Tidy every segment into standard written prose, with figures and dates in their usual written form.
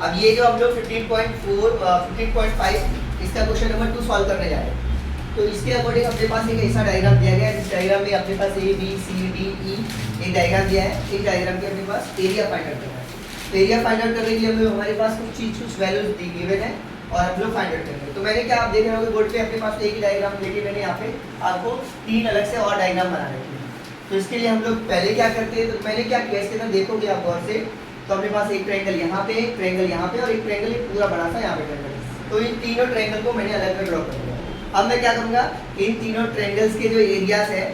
अब ये जो हम लोग 15.4 15.5 इसका क्वेश्चन नंबर 2 सॉल्व करने जा रहे हैं। तो इसके अकॉर्डिंग अपने पास एक ऐसा डायग्राम दिया गया है, जिस डायग्राम में अपने पास A B C D E एक डायग्राम दिया है। इस डायग्राम के अपने पास एरिया फाइंड आउट करना है। तो एरिया फाइंड आउट करने के लिए हम लोग हमारे पास कुछ वैल्यूज दी गिवन है और हम लोग फाइंड आउट करेंगे। तो मैंने क्या आप देख रहे होंगे बोर्ड पे अपने पास एक ही डायग्राम लेके मैंने यहाँ पे आपको 3 अलग से और डायग्राम बना रखे हैं। तो इसके लिए हम लोग पहले क्या करते हैं, तो मैंने क्या किया इसके अंदर देखोगे आप गौर से, तो अपने पास एक ट्रायंगल यहाँ पे, एक ट्रायंगल यहाँ पे और एक ट्रायंगल पूरा बड़ा सा यहाँ पे ट्रायंगल। तो इन तीनों ट्रायंगल को मैंने अलग अलग ड्रॉ कर दिया। अब मैं क्या करूँगा, इन तीनों ट्रायंगल्स के जो एरियाज है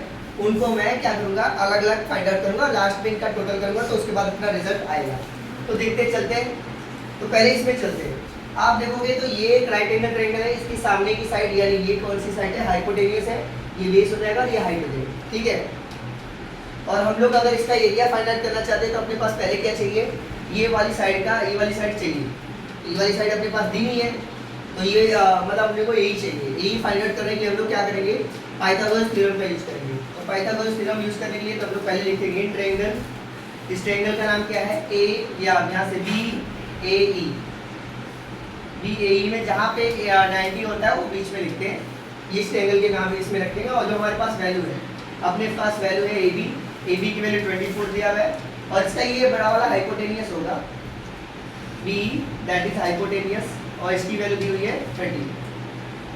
उनको मैं क्या करूँगा, अलग अलग फाइंड आउट करूँगा, लास्ट में इनका टोटल करूँगा, तो उसके बाद अपना रिजल्ट आएगा। तो देखते चलते हैं। तो पहले इसमें चलते हैं। आप देखोगे तो ये एक राइट एंगल ट्रायंगल है, इसकी सामने की साइड यानी ये कौन सी साइड है, हाइपोटेन्यूस है, ये बेस हो जाएगा और ये हाइट हो जाएगी, ठीक है। और हम लोग अगर इसका एरिया फाइंड आउट करना चाहते हैं तो अपने पास पहले क्या चाहिए, ये वाली साइड का, ये वाली साइड चाहिए। ये वाली साइड अपने पास दी नहीं है, तो ये मतलब अपने को यही चाहिए। यही फाइंड आउट करने के लिए हम लोग क्या करेंगे, पाइथागोरस थ्योरम का यूज करेंगे। तो पाइथागोरस थ्योरम यूज करने के लिए तो हम लोग पहले लिखेंगे इन ट्रायंगल, इस ट्रायंगल का नाम क्या है, ए, या यहाँ से B A E, B A ई में जहाँ पे 90 होता है वो बीच में लिखते हैं। इस ट्रायंगल के नाम इसमें रखेंगे। और जो हमारे पास वैल्यू है, अपने पास वैल्यू है ए बी की वैल्यू 24 दिया हुआ है और इसका ये बड़ा वाला हाइपोटेनियस होगा बी, दैट इज हाइपोटेनियस, और इसकी वैल्यू दी हुई है 30।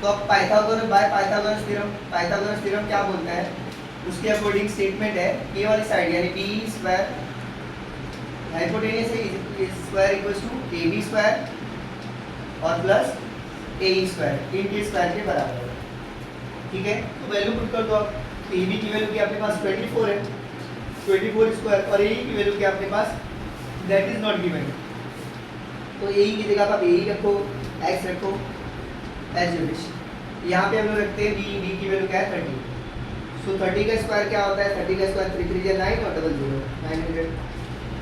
तो अब पाइथागोरस बाय पाइथागोरस थ्योरम क्या बोलता है, उसके अकॉर्डिंग स्टेटमेंट है ये वाली साइड यानी बी स्क्वायर हाइपोटेनियस है square equals to A B square और प्लस ए ई स्क्वायर, इनके स्क्वायर के बराबर है, ठीक है। तो वैल्यू पुट कर दो आप। ए बी की वैल्यू क्या अपने पास 24 है, 24 स्क्वायर, और ए ई की वैल्यू क्या अपने पास, दैट इज नॉट गिवन। तो ए ई की जगह आप ए ई रखो, एक्स रखो, एज यू विश। यहाँ पे हम लोग रखते हैं बी की वैल्यू क्या है 30। सो 30 का स्क्वायर क्या होता है, 30 का स्क्वायर 3 3 9 और 0 0 900।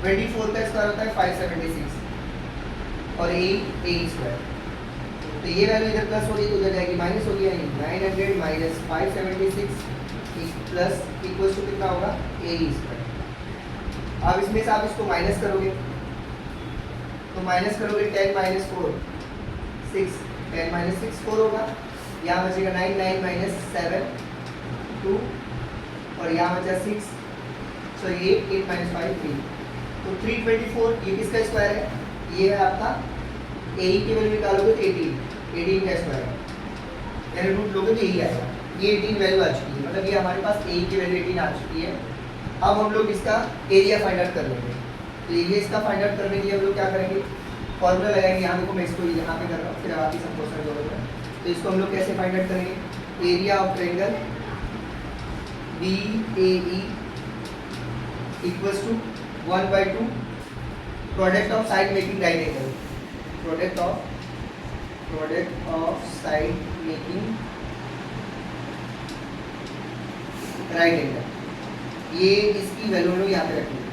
24 का स्क्वायर होता है 576 और ए स्क्वायर। तो ये वैल्यू इधर प्लस होगी तो उधर जाएगी माइनस होगी, यानी 900 माइनस 576 प्लस इक्वल्स टू कितना होगा, ए स्क्वायर। अब इसमें से आप इसको माइनस करोगे तो माइनस करोगे 10 माइनस 4 6, 10 माइनस 6 4 होगा, यहाँ बचेगा 9 9 माइनस 7 2 और यहाँ बचा 6, सो 8 माइनस 5 3। तो 324 ये किसका स्क्वायर है, ये है आपका ए ई की वैल्यू निकालोगे तो 18 का स्क्वायर है, यानी रूट लोगे तो यही आएगा। ये 18 वैल्यू आ चुकी है, मतलब ये हमारे पास ए ई की वैल्यू 18 आ चुकी है। अब हम लोग इसका एरिया फाइंड आउट कर लेंगे। तो एरिया इसका फाइंड आउट करने के लिए हम लोग क्या करेंगे, फॉर्मूला लगाएंगे। यहाँ देखो मैं इसको यहाँ पे कर रहा हूँ, फिर आपकी सब क्वेश्चन जो होगा तो इसको हम लोग कैसे फाइंड आउट करेंगे, area of triangle B A E equals to 1/2 product of side making right angle, product of side making right angle. ये इसकी वैल्यू हम लोग यहाँ पे रखेंगे।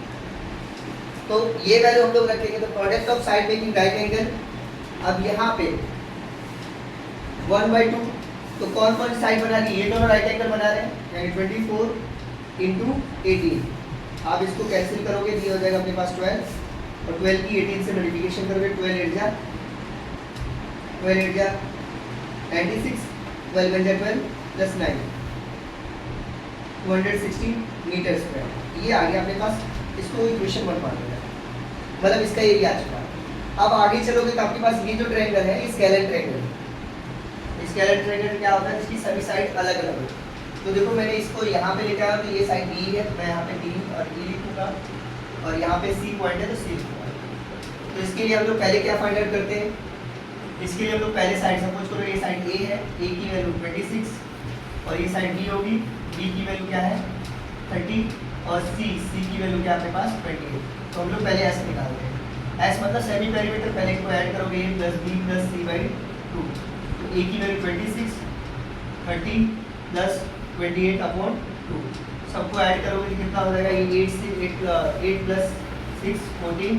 तो ये वैल्यू हम लोग रखेंगे, तो product of side making right angle. अब यहाँ पे 1/2, तो कौन कौन सी साइड बना रही है, ये दोनों राइट एंगल बना रहे हैं, यानी 24 इंटू 18। आप इसको कैंसिल करोगे तो ये हो जाएगा अपने पास 12, और 12 की 18 से मल्टीप्लिकेशन करोगे, 12 8 जा 96, 12 1 जा 12 प्लस 9 216 मीटर स्क्वायर। ये आ गया अपने पास, इसको इक्वेशन 1 मान लेना, मतलब इसका एरिया आ चुका। अब आगे चलोगे तो आपके पास ये जो ट्रायंगल है स्केलेन ट्रायंगल। स्केलेन ट्रायंगल क्या होता है, इसकी सभी साइड अलग अलग होती है। तो देखो मैंने इसको यहाँ पे लेके आया, तो ये साइड बी है, तो मैं यहाँ पे डी और ई लिखूँगा, और यहाँ पे सी पॉइंट है तो सी लिखूँगा। तो इसके लिए हम लोग पहले क्या फाइंड आउट करते हैं, इसके लिए हम लोग पहले साइड सपोज करो ये साइड ए है, ए की वैल्यू 26, और ये साइड बी होगी, बी की वैल्यू क्या है 30, और सी की वैल्यू क्या है आपके पास 28। तो हम लोग पहले एस निकालते हैं। एस मतलब सेमी पेरीमीटर, पहले इसको ऐड करोगे A plus B plus C by 2। तो ए की वैल्यू 26, 30 प्लस 28 अपॉन 2, सबको ऐड करोगे तो कितना हो जाएगा, ये 8 प्लस 6 14,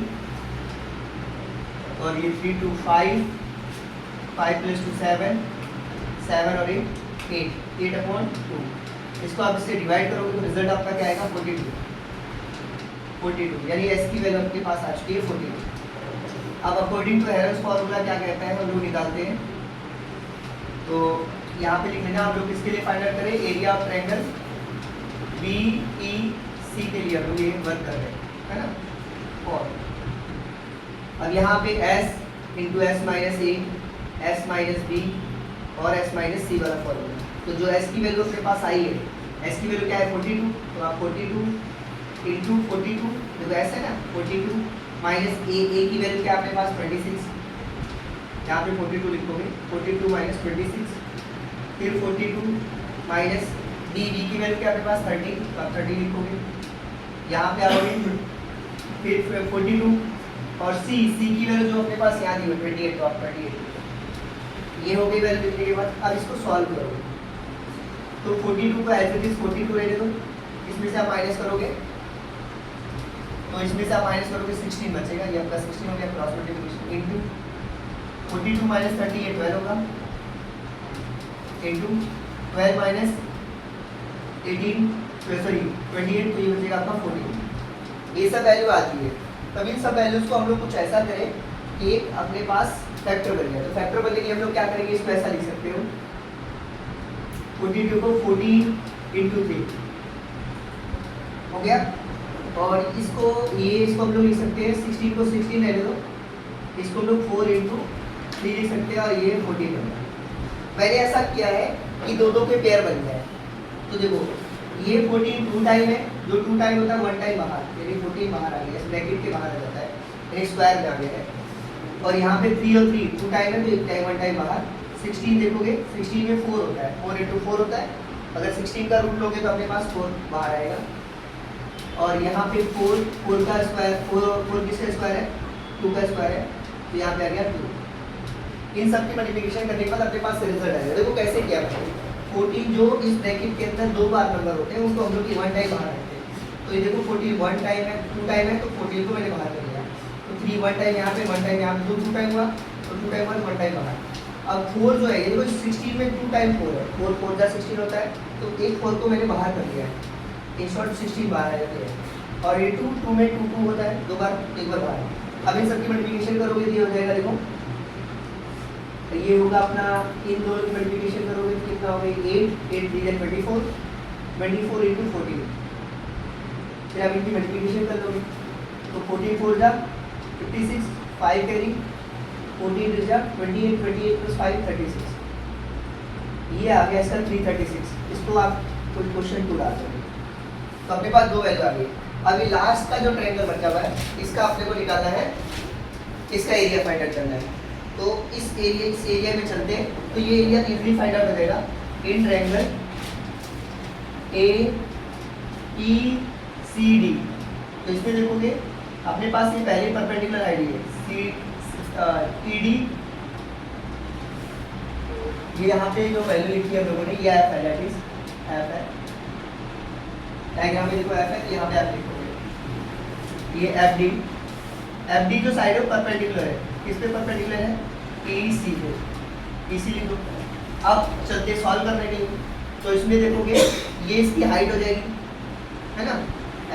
और ये 3 2 5 5 प्लस 2 7 7 और 8 अपॉन 2। इसको आप इससे डिवाइड करोगे तो रिजल्ट आपका क्या आएगा 42, यानी एस की वैल्यू आपके पास आ चुकी है 42। अब अकॉर्डिंग टू हेरल्स फॉर्मूला क्या कहता है हम लोग निकालते हैं। तो यहाँ पे लिख लेना, हम लोग किसके लिए फाइंड आउट करें, एरिया ऑफ ट्रायंगल BEC के लिए हम लोग ये वर्क कर रहे हैं, है ना। और अब यहाँ पे S इंटू S माइनस ए, S माइनस बी और S माइनस सी वाला फॉर्मूला। तो जो S की वैल्यू अपने पास आई है, S की वैल्यू क्या है 42, तो आप 42 इंटू 42 देखो S है ना 42 माइनस ए की वैल्यू क्या अपने पास 26, यहाँ पे 42 लिखोगे, 42 माइनस 26, फिर 42 माइनस बी की वैल्यू क्या अपने पास 30, तो आप 30 लिखोगे, यहाँ पे आओगे फिर 42 और C की वैल्यू जो अपने पास यहाँ दी हुई 28, तो आप 28, ये हो गई वैल्यू लिखने के बाद। अब इसको सॉल्व करोगे तो 42 को एज इट इज 42 रहने दो, इसमें से आप माइनस करोगे तो इसमें से आप माइनस करोगे 16 बचेगा, ये आपका 16 हो गया क्रॉस मल्टीप्लिकेशन इनटू 42 माइनस 30 ये 12 होगा इनटू 12 माइनस 18 सॉरी 28 तो ये बचेगा आपका 14। ये सब वैल्यू आती है। तब इन सब वैल्यूज को हम लोग कुछ ऐसा करें कि एक अपने पास फैक्टर बन गया। तो फैक्टर बनने के लिए हम लोग क्या करेंगे, इसको ऐसा लिख सकते हो 42 को 14 इंटू 3 हो गया, और इसको हम लोग लिख सकते हैं 16 को 16 रहने दो, इसको हम लोग 4 इंटू 3 लिख सकते हैं और ये 14 बन गया। मैंने ऐसा किया है कि दो के पेयर बन जाए। तो देखो ये 14 2 टाइम है, जो 2 टाइम होता है 1 टाइम बाहर, यानी 14 बाहर आ गया, ब्रैकेट के बाहर आ जाता है, यानी स्क्वायर में आ गया है। और यहाँ पे 3 और 3 2 टाइम है तो 1 टाइम 1 टाइम बाहर। 16 देखोगे 16 में 4 होता है, 4 इंटू 4 होता है, अगर 16 का रूट लोगे तो अपने पास 4 बाहर आएगा। और यहाँ पे 4 का स्क्वायर 4 किसका स्क्वायर है 2 का स्क्वायर है, तो यहाँ पे आ गया 2। इन सब की मल्टीप्लिकेशन करने के बाद अपने पास रिजल्ट आएगा। देखो कैसे किया मैंने, 14 जो इस ब्रैकेट के अंदर 2 बार नंबर होते हैं उनको हम लोग 1 टाइम बाहर रखते हैं। तो ये देखो 14 1 टाइम है 2 टाइम है, तो 14 को मैंने बाहर कर दिया। तो 3 1 टाइम यहाँ पे 1 टाइम यहाँ पे 2 टाइम हुआ, तो 2 टाइम 1 टाइम बाहर। अब 4 जो है ये देखो 16 में 2 टाइम 4 है, 4 4 जा 16 होता है, तो एक 4 को मैंने बाहर कर दिया है, इन शॉर्ट 16 बाहर आ जाते हैं। और ये 2 में 2 होता है, 2 बार एक बार बाहर। अब इन सबकी मल्टीप्लिकेशन करोगे तो ये हो जाएगा, देखो तो ये होगा अपना, इन दोनों की मल्टीप्लिकेशन करोगे तो कितना होगा 8 8 3 24 24 इंटू 14। फिर आप इनकी मल्टीप्लिकेशन कर दोगे तो 14 4 जा 56 5 कैरी 14 जा 28 28 प्लस 5 36, ये आ गया इसका 336। इसको आप कुछ क्वेश्चन 2 डाल दोगे तो अपने पास 2 वैल्यू आ गई। अभी लास्ट का जो ट्रायंगल बचा हुआ है इसका अपने को निकालना है, इसका एरिया फाइंड आउट करना है। तो इस एरिया में चलते हैं, तो ये एरिया इजीली फाइंड आउट हो जाएगा। इन ट्रायंगल AECD, तो इसमें देखोगे अपने पास ये पहले परपेंडिकुलर आईडी है TD, ये यहाँ पे जो वैल्यू लिखी है हम लोगों ने, ये एफ है, दैट इज एफ है। डायग्राम में देखो एफ है, तो यहाँ पे आप लिखोगे ये FD जो साइड है परपेंडिकुलर है, किस पे परपेंडिकुलर है AEC पे, EC लिखो। अब चलते सॉल्व करने के लिए, तो इसमें देखोगे ये इसकी हाइट हो जाएगी, है ना,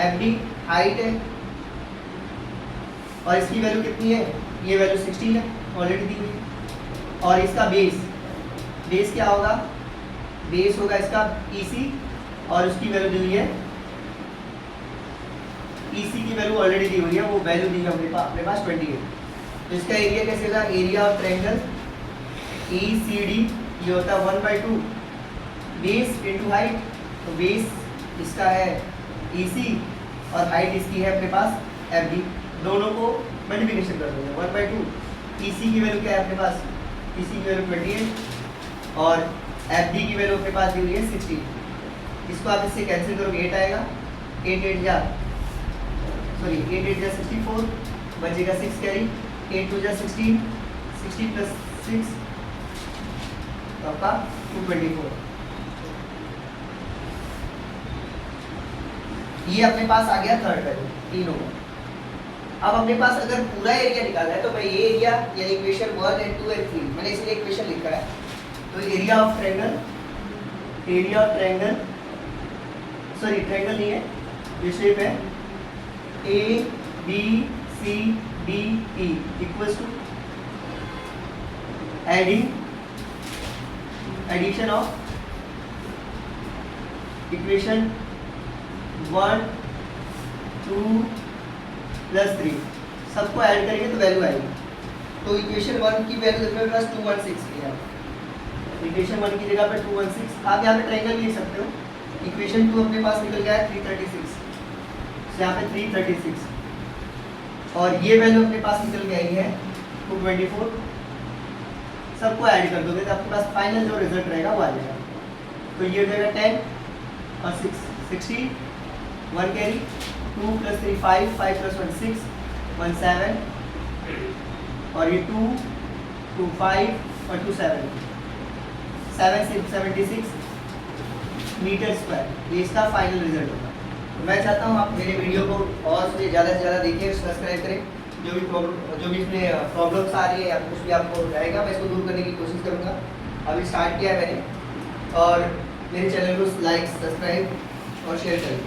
FD हाइट है और इसकी वैल्यू कितनी है, ये वैल्यू 16 है ऑलरेडी दी हुई। और इसका बेस क्या होगा, बेस होगा इसका EC और उसकी वैल्यू दी हुई है, EC की वैल्यू ऑलरेडी दी हुई है, वो वैल्यू दी है अपने पास 28। तो इसका एरिया कैसे होगा, एरिया ऑफ ट्रायंगल ECD ये होता है 1/2 बेस इंटू हाइट, तो बेस इसका है EC और हाइट इसकी है अपने पास FD, दोनों को मल्टीप्लिकेशन कर दोगे 1/2। EC की वैल्यू क्या है अपने पास, EC की वैल्यू 28 और FD की वैल्यू अपने पास दी हुई है 16। इसको आप इससे कैंसिल करोगे 8 आएगा, 8 8 जा 64 बचेगा 6 कैरी, 8 2 जा 16 60 प्लस 6 तो आपका 224। ये अपने पास आ गया थर्ड वैल्यू तीनों। अब अपने पास अगर पूरा एरिया निकालना है तो मैं ये एरिया या इक्वेशन 1 and 2 and 3 मैंने इसलिए इक्वेशन लिखा है। तो एरिया ऑफ ट्रायंगल ट्रायंगल नहीं है, ये शेप है ABCD D E equals to addition of equation 1 2 plus 3 सबको ऐड करेंगे तो वैल्यू आएगी। तो इक्वेशन 1 की वैल्यू अपने पास 216 की है। इक्वेशन 1 की जगह पर 216, आप यहाँ पे ट्रायंगल लिख सकते हो। इक्वेशन 2 अपने पास निकल गया है 336, यहाँ पे 336 और ये वैल्यू अपने पास निकल के आई है 224। सबको ऐड कर दोगे तो आपके पास फाइनल जो रिजल्ट रहेगा वो आ जाएगा। तो ये हो जाएगा 10 और 6 60, 1 कैरी, 2 प्लस 3 5, 5 प्लस 1 6, 1 7 और ये 2 2 5 और 2 7 76 मीटर स्क्वायर। ये इसका फाइनल रिजल्ट होगा। तो मैं चाहता हूँ आप मेरे वीडियो को और से ज़्यादा देखें, सब्सक्राइब करें। जो भी इसमें प्रॉब्लम्स आ रही है या कुछ भी आपको रहेगा मैं इसको दूर करने की कोशिश करूँगा। अभी स्टार्ट किया है मैंने, और मेरे चैनल को लाइक, सब्सक्राइब और शेयर करें।